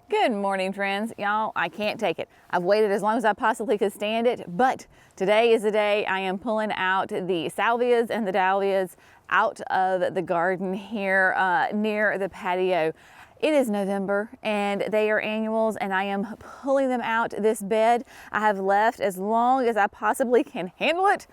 Good morning, friends. Y'all, I can't take it. I've waited as long as I possibly could stand it, but today is the day I am pulling out the salvias and the dahlias out of the garden here near the patio. It is November and they are annuals, and I am pulling them out. This bed I have left as long as I possibly can handle it.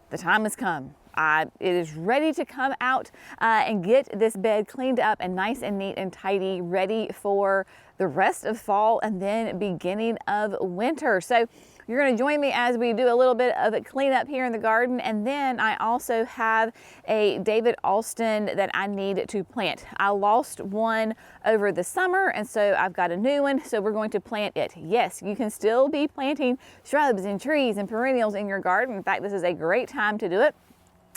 The time has come. It is ready to come out and get this bed cleaned up and nice and neat and tidy, ready for the rest of fall and then beginning of winter. So you're going to join me as we do a little bit of a cleanup here in the garden. And then I also have a David Alston that I need to plant. I lost one over the summer, and so I've got a new one. So we're going to plant it. Yes, you can still be planting shrubs and trees and perennials in your garden. In fact, this is a great time to do it.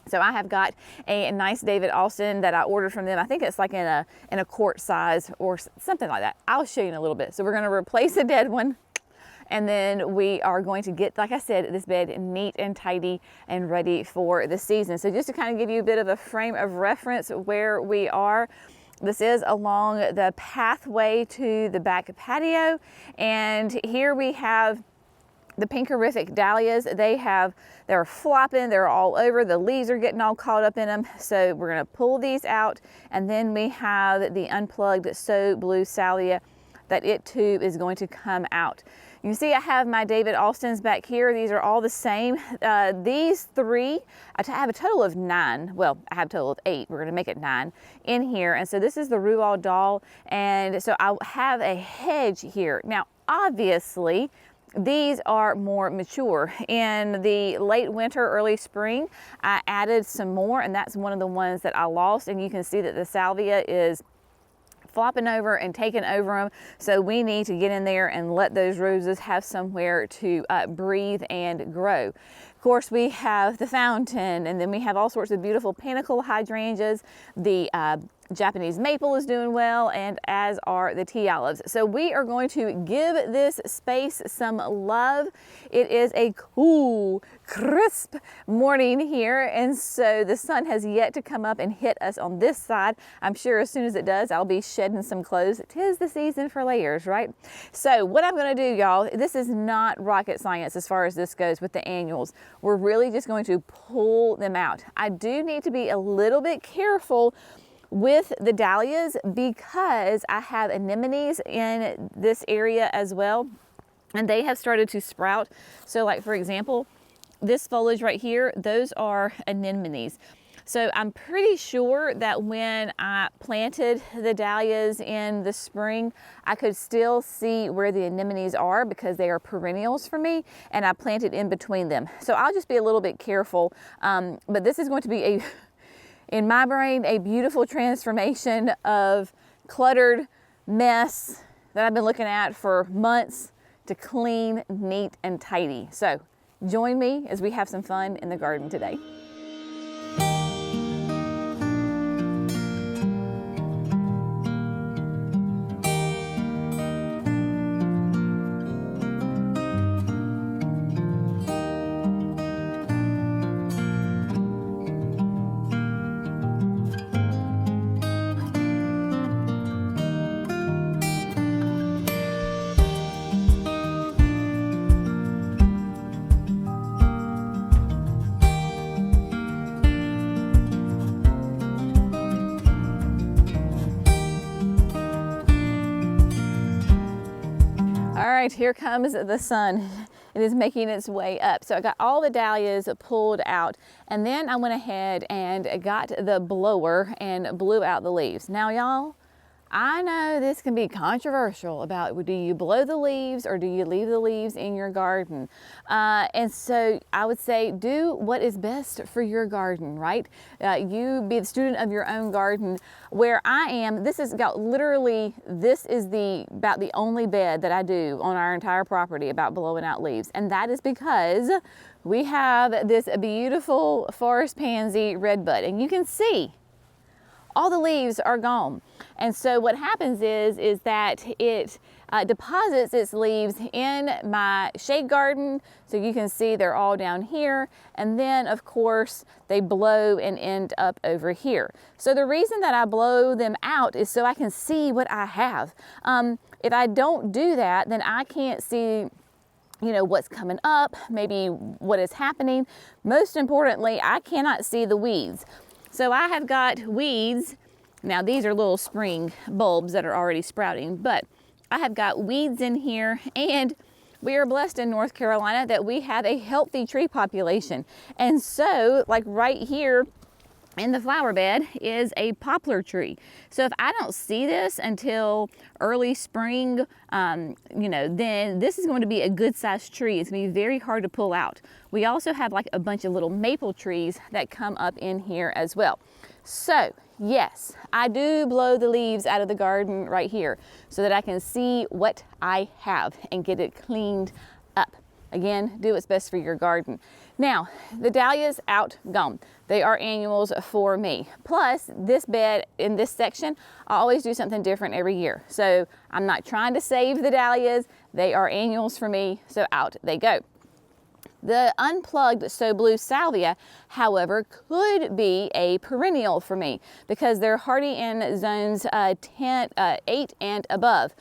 So I have got a nice David Alston that I ordered from them. I think it's like in a quart size or something like that. I'll show you in a little bit. So we're going to replace a dead one, and then we are going to get, like I said, this bed neat and tidy and ready for the season. So just to kind of give you a bit of a frame of reference where we are, this is along the pathway to the back patio, and here we have the pinkerific dahlias. They're flopping, they're all over, the leaves are getting all caught up in them. So we're gonna pull these out, and then we have the unplugged So Blue salvia that it too is going to come out. You can see I have my David Alstons back here. These are all the same. These three, I have a total of 9. Well, I have a total of 8. We're gonna make it 9 in here. And so this is the Rual Doll. And so I have a hedge here. Now, obviously, these are more mature. In the late winter, early spring, I added some more, and that's one of the ones that I lost. And you can see that the salvia is flopping over and taking over them. So we need to get in there and let those roses have somewhere to breathe and grow. Of course, we have the fountain, and then we have all sorts of beautiful panicle hydrangeas. The Japanese maple is doing well, and as are the tea olives. So we are going to give this space some love. It is a cool, crisp morning here, and so the sun has yet to come up and hit us on this side. I'm sure as soon as it does, I'll be shedding some clothes. 'Tis the season for layers, right? So what I'm gonna do, y'all, this is not rocket science as far as this goes with the annuals. We're really just going to pull them out. I do need to be a little bit careful with the dahlias because I have anemones in this area as well, and they have started to sprout. So like, for example, this foliage right here, those are anemones. So I'm pretty sure that when I planted the dahlias in the spring, I could still see where the anemones are because they are perennials for me, and I planted in between them. So I'll just be a little bit careful, but this is going to be in my brain, a beautiful transformation of cluttered mess that I've been looking at for months to clean, neat, and tidy. So join me as we have some fun in the garden today. All right, here comes the sun. It is making its way up. So I got all the dahlias pulled out, and then I went ahead and got the blower and blew out the leaves. Now, y'all, I know this can be controversial about, do you blow the leaves or do you leave the leaves in your garden? And so I would say do what is best for your garden, right? You be the student of your own garden. Where I am, this is about literally, this is about the only bed that I do on our entire property about blowing out leaves. And that is because we have this beautiful forest pansy redbud, and you can see all the leaves are gone. And so what happens is that it deposits its leaves in my shade garden. So you can see they're all down here. And then of course they blow and end up over here. So the reason that I blow them out is so I can see what I have. If I don't do that, then I can't see, you know, what's coming up, maybe what is happening. Most importantly, I cannot see the weeds. So I have got weeds. Now these are little spring bulbs that are already sprouting, but I have got weeds in here, and we are blessed in North Carolina that we have a healthy tree population. And so like right here in the flower bed is a poplar tree. So if I don't see this until early spring, you know, then this is going to be a good sized tree. It's going to be very hard to pull out. We also have like a bunch of little maple trees that come up in here as well. So yes, I do blow the leaves out of the garden right here so that I can see what I have and get it cleaned up. Again, do what's best for your garden. Now, the dahlias out, gone. They are annuals for me. Plus, this bed in this section, I always do something different every year. So I'm not trying to save the dahlias. They are annuals for me, so out they go. The unplugged So Blue salvia, however, could be a perennial for me because they're hardy in zones 8 and above.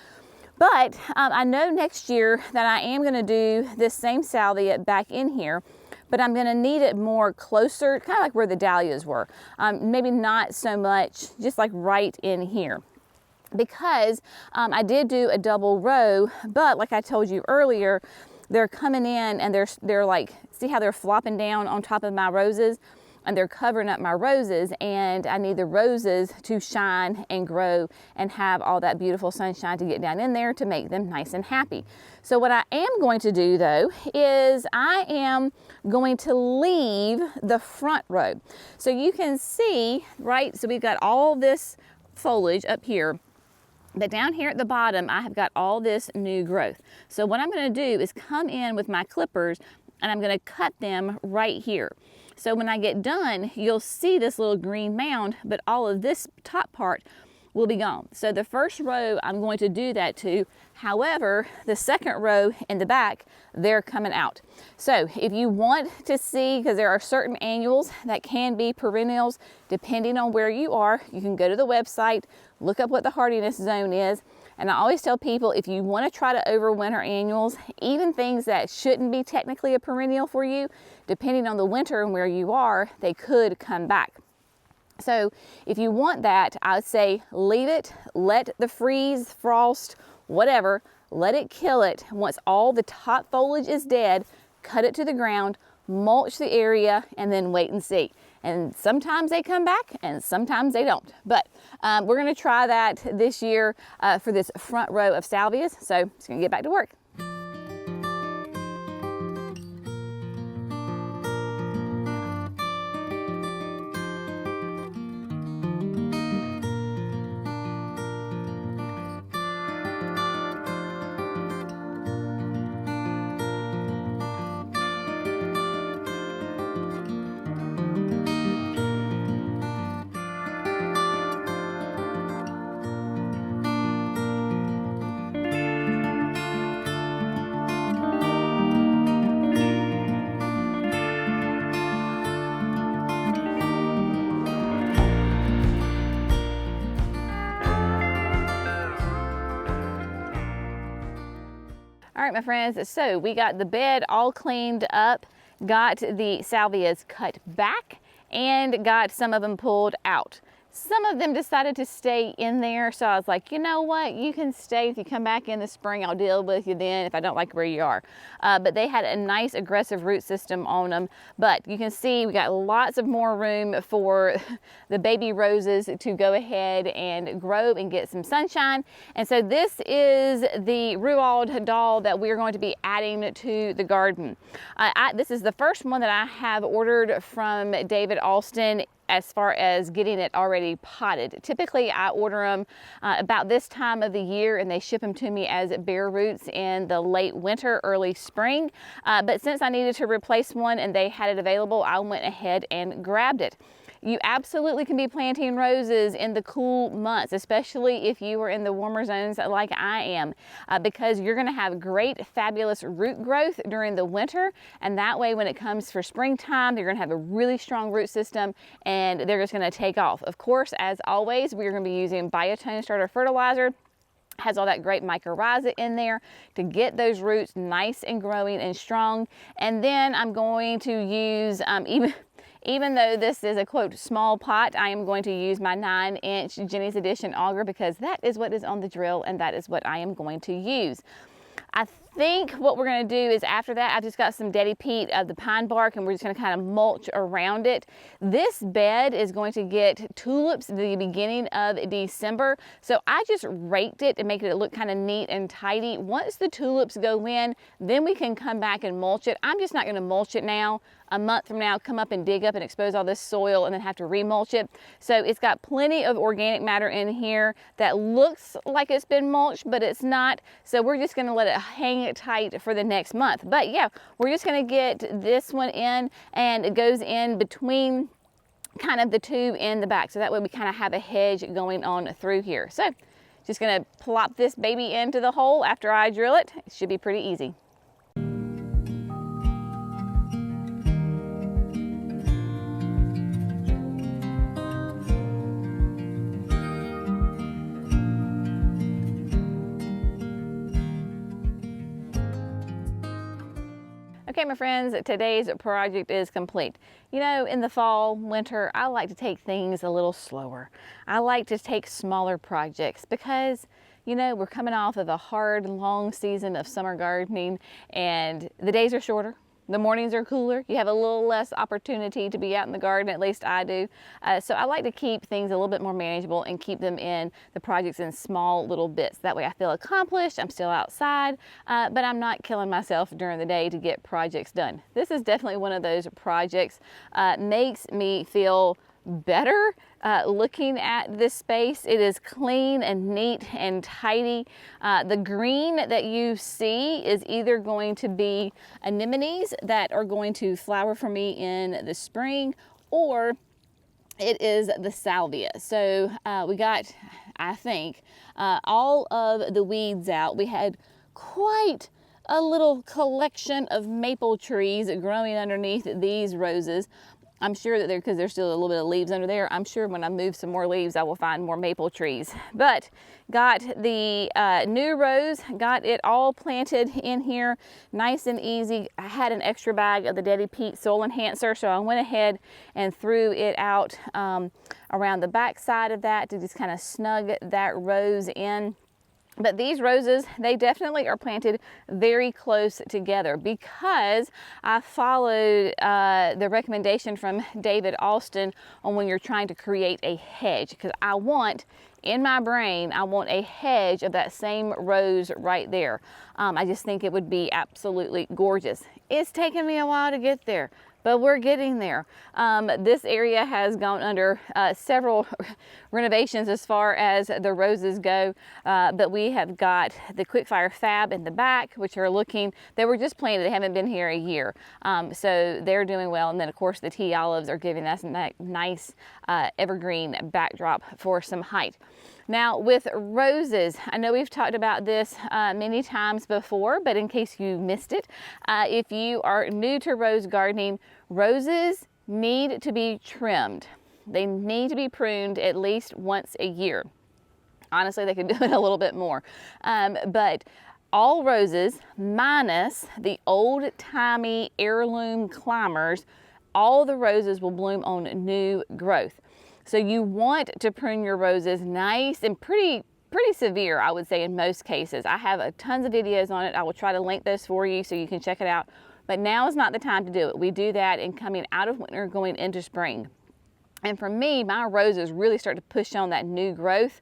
But I know next year that I am going to do this same salvia back in here, but I'm going to need it more closer, kind of like where the dahlias were. Maybe not so much, just like right in here. Because I did do a double row, but like I told you earlier, they're coming in and they're like, see how they're flopping down on top of my roses? And they're covering up my roses, and I need the roses to shine and grow and have all that beautiful sunshine to get down in there to make them nice and happy. So what I am going to do though is I am going to leave the front row. So you can see, right, so we've got all this foliage up here, but down here at the bottom I have got all this new growth. So what I'm going to do is come in with my clippers and I'm going to cut them right here. So when I get done, you'll see this little green mound, but all of this top part will be gone. So the first row, I'm going to do that to. However, the second row in the back, they're coming out. So if you want to see, because there are certain annuals that can be perennials, depending on where you are, you can go to the website, look up what the hardiness zone is. And I always tell people, if you want to try to overwinter annuals, even things that shouldn't be technically a perennial for you, depending on the winter and where you are, they could come back. So if you want that, I would say leave it, let the freeze, frost, whatever, let it kill it. Once all the top foliage is dead, cut it to the ground, mulch the area, and then wait and see. And sometimes they come back and sometimes they don't. But we're gonna try that this year for this front row of salvias. So just gonna get back to work. All right, my friends, so we got the bed all cleaned up, got the salvias cut back, and got some of them pulled out. Some of them decided to stay in there, so I was like, you know what, you can stay. If you come back in the spring, I'll deal with you then if I don't like where you are. But they had a nice aggressive root system on them. But you can see we got lots of more room for the baby roses to go ahead and grow and get some sunshine. And so this is the Ruald doll that we're going to be adding to the garden. This is the first one that I have ordered from David Alston as far as getting it already potted. Typically I order them about this time of the year and they ship them to me as bare roots in the late winter, early spring. But since I needed to replace one and they had it available, I went ahead and grabbed it. You absolutely can be planting roses in the cool months, especially if you are in the warmer zones like I am, because you're going to have great, fabulous root growth during the winter. And that way, when it comes for springtime, you're going to have a really strong root system and they're just going to take off. Of course, as always, we're going to be using Biotone Starter Fertilizer. Has all that great mycorrhiza in there to get those roots nice and growing and strong. And then I'm going to use, even though this is a quote small pot, I am going to use my 9-inch Jenny's Edition auger because that is what is on the drill and that is what I am going to use. I think what we're going to do is after that, I've just got some Daddy Pete of the pine bark and we're just going to kind of mulch around it. This bed is going to get tulips at the beginning of December. So I just raked it and make it look kind of neat and tidy. Once the tulips go in, then we can come back and mulch it. I'm just not going to mulch it now. A month from now, come up and dig up and expose all this soil and then have to remulch it. So it's got plenty of organic matter in here that looks like it's been mulched, but it's not. So we're just gonna let it hang it tight for the next month. But yeah, we're just gonna get this one in and it goes in between kind of the tube in the back. So that way we kind of have a hedge going on through here. So just gonna plop this baby into the hole after I drill it. It should be pretty easy. Okay, my friends, today's project is complete. You know, in the fall, winter, I like to take things a little slower. I like to take smaller projects because, you know, we're coming off of a hard, long season of summer gardening and the days are shorter. The mornings are cooler. You have a little less opportunity to be out in the garden, at least I do. So I like to keep things a little bit more manageable and keep them in the projects in small little bits. That way I feel accomplished, I'm still outside, but I'm not killing myself during the day to get projects done. This is definitely one of those projects, makes me feel better looking at this space. It is clean and neat and tidy. The green that you see is either going to be anemones that are going to flower for me in the spring, or it is the salvia. So we got, I think, all of the weeds out. We had quite a little collection of maple trees growing underneath these roses. I'm sure that because there's still a little bit of leaves under there, I'm sure when I move some more leaves, I will find more maple trees. But got the new rose, got it all planted in here, nice and easy. I had an extra bag of the Daddy Pete Soil Enhancer, so I went ahead and threw it out around the back side of that to just kind of snug that rose in. But these roses, they definitely are planted very close together because I followed the recommendation from David Austin on when you're trying to create a hedge, because I want, in my brain, I want a hedge of that same rose right there. I just think it would be absolutely gorgeous. It's taken me a while to get there, but we're getting there. This area has gone under several renovations as far as the roses go, but we have got the Quickfire Fab in the back, which are looking, they were just planted, they haven't been here a year. So they're doing well. And then of course the tea olives are giving us a nice evergreen backdrop for some height. Now with roses, I know we've talked about this many times before, but in case you missed it, if you are new to rose gardening, roses need to be trimmed. They need to be pruned at least once a year. Honestly, they could do it a little bit more. But all roses, minus the old-timey heirloom climbers, all the roses will bloom on new growth. So you want to prune your roses nice and pretty severe, I would say, in most cases. I have tons of videos on it. I will try to link those for you so you can check it out. But now is not the time to do it. We do that in coming out of winter, going into spring. And for me, my roses really start to push on that new growth,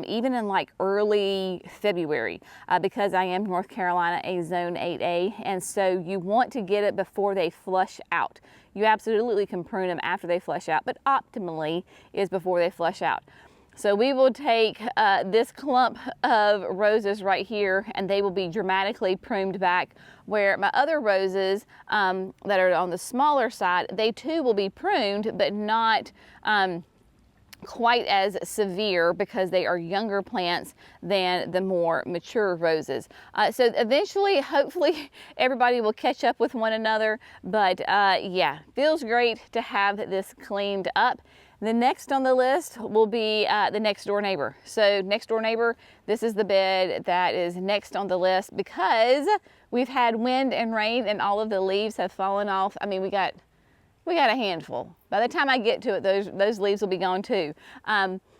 even in like early February, because I am North Carolina, a zone 8A. And so you want to get it before they flush out. You absolutely can prune them after they flush out, but optimally is before they flush out. So we will take this clump of roses right here, and they will be dramatically pruned back, where my other roses that are on the smaller side, they too will be pruned, but not quite as severe because they are younger plants than the more mature roses. So eventually, hopefully, everybody will catch up with one another. But yeah, feels great to have this cleaned up. The next on the list will be the next door neighbor. So next door neighbor, this is the bed that is next on the list because we've had wind and rain and all of the leaves have fallen off. I mean, we got a handful. By the time I get to it, those leaves will be gone too.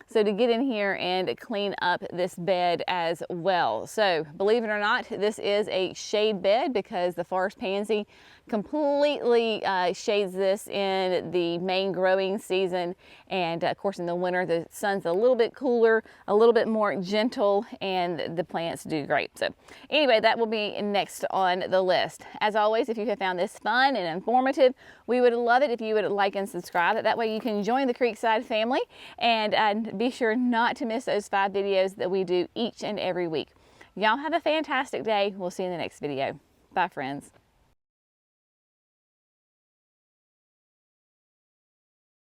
So to get in here and clean up this bed as well. So believe it or not, this is a shade bed because the forest pansy completely shades this in the main growing season. And of course in the winter, the sun's a little bit cooler, a little bit more gentle, and the plants do great. So anyway, that will be next on the list. As always, if you have found this fun and informative, we would love it if you would like and subscribe. That way you can join the Creekside family and be sure not to miss those 5 videos that we do each and every week. Y'all have a fantastic day. We'll see you in the next video. Bye, friends.